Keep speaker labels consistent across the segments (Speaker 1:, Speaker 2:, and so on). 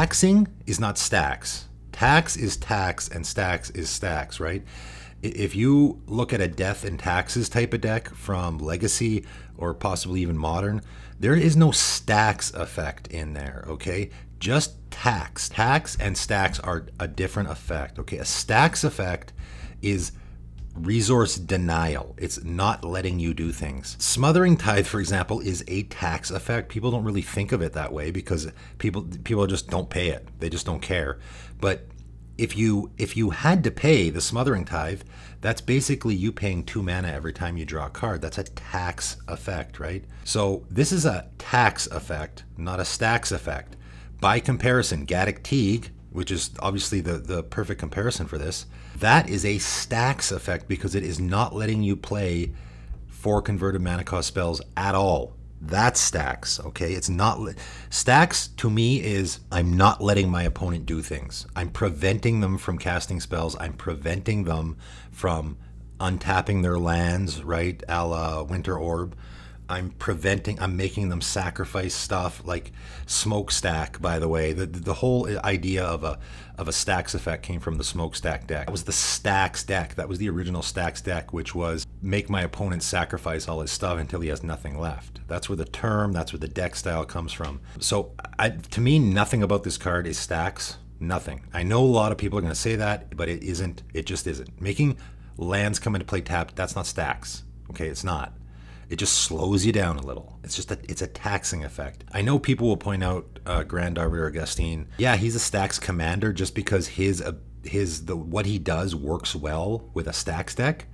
Speaker 1: taxing is not stacks. Tax is tax and stacks is stacks, right? If you look at a death and taxes type of deck from Legacy or possibly even Modern, there is no stacks effect in there, okay? Just tax. Tax and stacks are a different effect, okay? A stacks effect is resource denial. It's not letting you do things. Smothering Tithe, for example, is a tax effect. People don't really think of it that way because people just don't pay it. They just don't care. But if you had to pay the Smothering Tithe, that's basically you paying 2 mana every time you draw a card. That's a tax effect, right? So this is a tax effect, not a stacks effect. By comparison, Gaddock Teague, which is obviously the perfect comparison for this, that is a stacks effect because it is not letting you play 4 converted mana cost spells at all. That's stacks, okay? It's not... Stacks, to me, is I'm not letting my opponent do things. I'm preventing them from casting spells. I'm preventing them from untapping their lands, right? A la Winter Orb. I'm making them sacrifice stuff like Smokestack, by the way. The whole idea of a stacks effect came from the Smokestack deck. That was the stacks deck. That was the original stacks deck, which was make my opponent sacrifice all his stuff until he has nothing left. That's where the term, that's where the deck style comes from. So to me, nothing about this card is stacks. Nothing. I know a lot of people are going to say that, but it isn't. It just isn't. Making lands come into play tapped, that's not stacks. Okay, it's not. It just slows you down a little. It's a taxing effect. I know people will point out Grand Arbiter Augustine. Yeah, he's a stacks commander just because what he does works well with a stacks deck.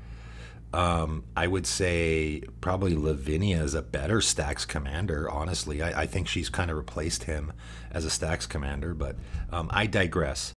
Speaker 1: I would say probably Lavinia is a better stacks commander, honestly. I think she's kind of replaced him as a stacks commander, but I digress.